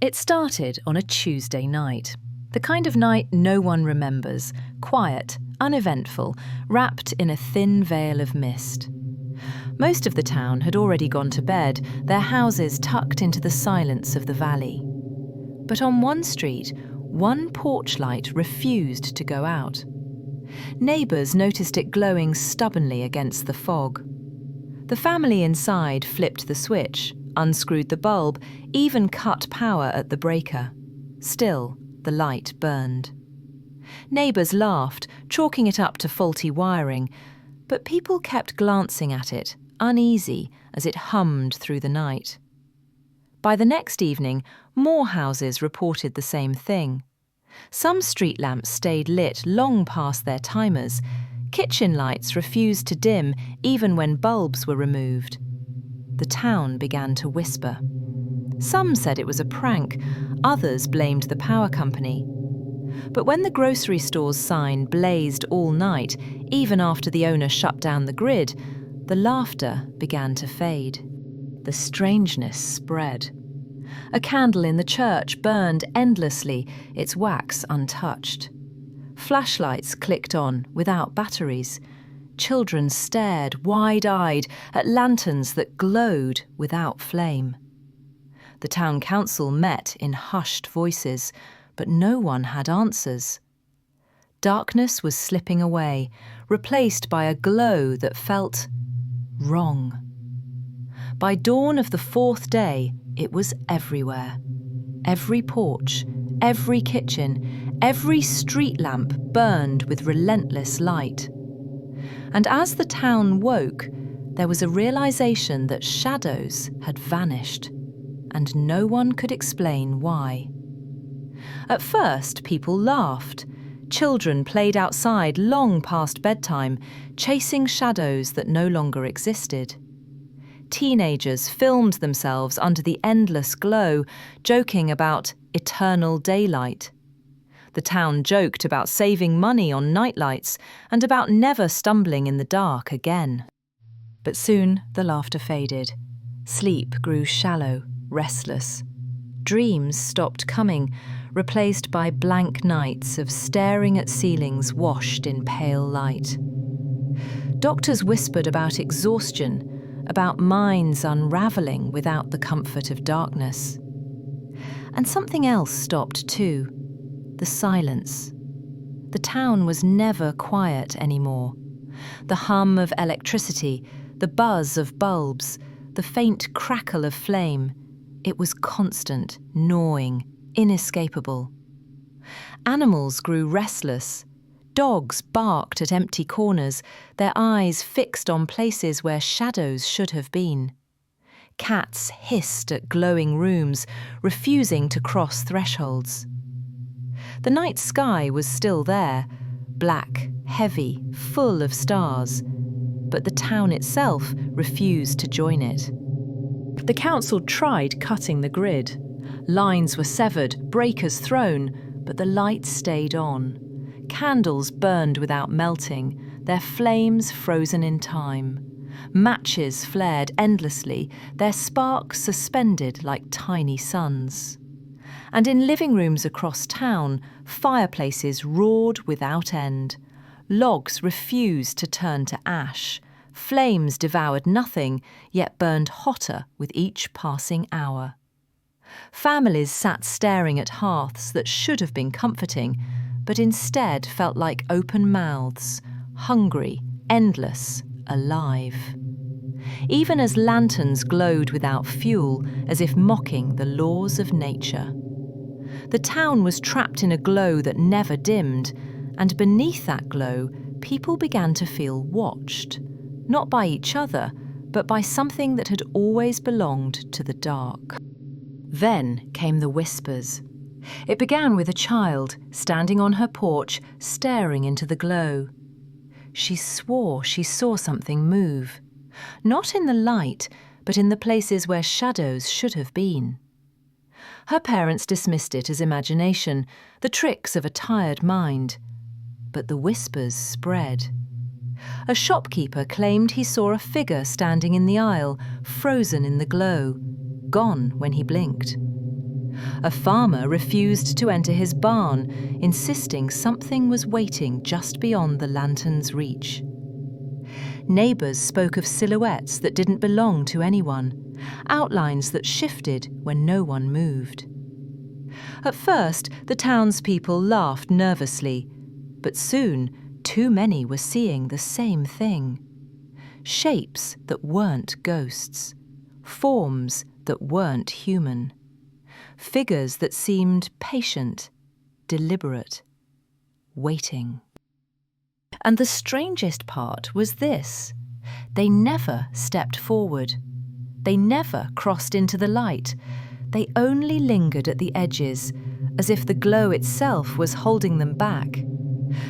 It started on a Tuesday night. The kind of night no one remembers, quiet, uneventful, wrapped in a thin veil of mist. Most of the town had already gone to bed, their houses tucked into the silence of the valley. But on one street, one porch light refused to go out. Neighbours noticed it glowing stubbornly against the fog. The family inside flipped the switch, unscrewed the bulb, even cut power at the breaker. Still, the light burned. Neighbours laughed, chalking it up to faulty wiring, but people kept glancing at it, uneasy as it hummed through the night. By the next evening, more houses reported the same thing. Some street lamps stayed lit long past their timers. Kitchen lights refused to dim even when bulbs were removed. The town began to whisper. Some said it was a prank, others blamed the power company. But when the grocery store's sign blazed all night, even after the owner shut down the grid, the laughter began to fade. The strangeness spread. A candle in the church burned endlessly, its wax untouched. Flashlights clicked on without batteries. Children stared wide-eyed at lanterns that glowed without flame. The town council met in hushed voices, but no one had answers. Darkness was slipping away, replaced by a glow that felt wrong. By dawn of the fourth day, it was everywhere. Every porch, every kitchen, every street lamp burned with relentless light. And as the town woke, there was a realization that shadows had vanished, and no one could explain why. At first, people laughed. Children played outside long past bedtime, chasing shadows that no longer existed. Teenagers filmed themselves under the endless glow, joking about eternal daylight. The town joked about saving money on nightlights and about never stumbling in the dark again. But soon the laughter faded. Sleep grew shallow, restless. Dreams stopped coming, replaced by blank nights of staring at ceilings washed in pale light. Doctors whispered about exhaustion, about minds unravelling without the comfort of darkness. And something else stopped too. The silence. The town was never quiet anymore. The hum of electricity, the buzz of bulbs, the faint crackle of flame, it was constant, gnawing, inescapable. Animals grew restless. Dogs barked at empty corners, their eyes fixed on places where shadows should have been. Cats hissed at glowing rooms, refusing to cross thresholds. The night sky was still there, black, heavy, full of stars, but the town itself refused to join it. The council tried cutting the grid. Lines were severed, breakers thrown, but the light stayed on. Candles burned without melting, their flames frozen in time. Matches flared endlessly, their sparks suspended like tiny suns. And in living rooms across town, fireplaces roared without end. Logs refused to turn to ash. Flames devoured nothing, yet burned hotter with each passing hour. Families sat staring at hearths that should have been comforting, but instead felt like open mouths, hungry, endless, alive. Even as lanterns glowed without fuel, as if mocking the laws of nature. The town was trapped in a glow that never dimmed, and beneath that glow, people began to feel watched, not by each other, but by something that had always belonged to the dark. Then came the whispers. It began with a child, standing on her porch, staring into the glow. She swore she saw something move, not in the light, but in the places where shadows should have been. Her parents dismissed it as imagination, the tricks of a tired mind. But the whispers spread. A shopkeeper claimed he saw a figure standing in the aisle, frozen in the glow, gone when he blinked. A farmer refused to enter his barn, insisting something was waiting just beyond the lantern's reach. Neighbours spoke of silhouettes that didn't belong to anyone, outlines that shifted when no one moved. At first, the townspeople laughed nervously, but soon too many were seeing the same thing. Shapes that weren't ghosts, forms that weren't human, figures that seemed patient, deliberate, waiting. And the strangest part was this: they never stepped forward. They never crossed into the light. They only lingered at the edges, as if the glow itself was holding them back,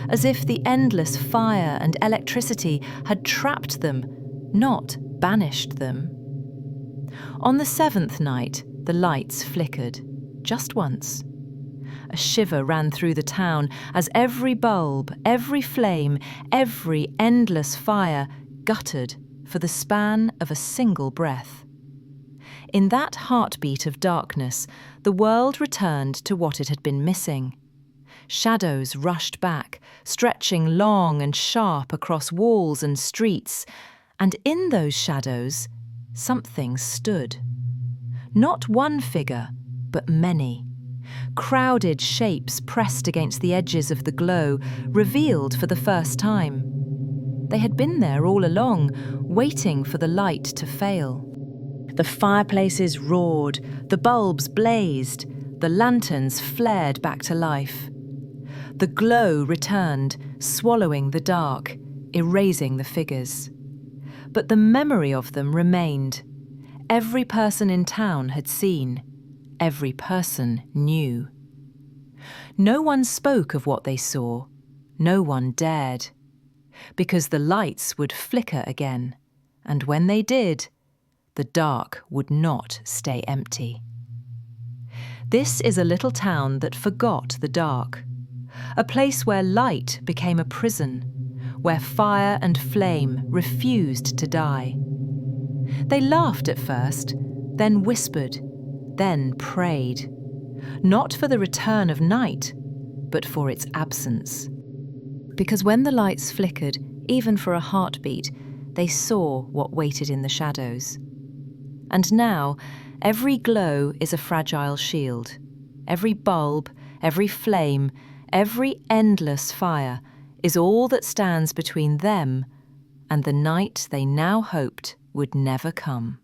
as if the endless fire and electricity had trapped them, not banished them. On the seventh night, the lights flickered, just once. A shiver ran through the town as every bulb, every flame, every endless fire guttered for the span of a single breath. In that heartbeat of darkness, the world returned to what it had been missing. Shadows rushed back, stretching long and sharp across walls and streets, and in those shadows, something stood. Not one figure, but many. Crowded shapes pressed against the edges of the glow, revealed for the first time. They had been there all along, waiting for the light to fail. The fireplaces roared, the bulbs blazed, the lanterns flared back to life. The glow returned, swallowing the dark, erasing the figures. But the memory of them remained. Every person in town had seen. Every person knew. No one spoke of what they saw. No one dared. Because the lights would flicker again, and when they did, the dark would not stay empty. This is a little town that forgot the dark, a place where light became a prison, where fire and flame refused to die. They laughed at first, then whispered, then prayed, not for the return of night, but for its absence. Because when the lights flickered, even for a heartbeat, they saw what waited in the shadows. And now, every glow is a fragile shield. Every bulb, every flame, every endless fire is all that stands between them and the night they now hoped would never come.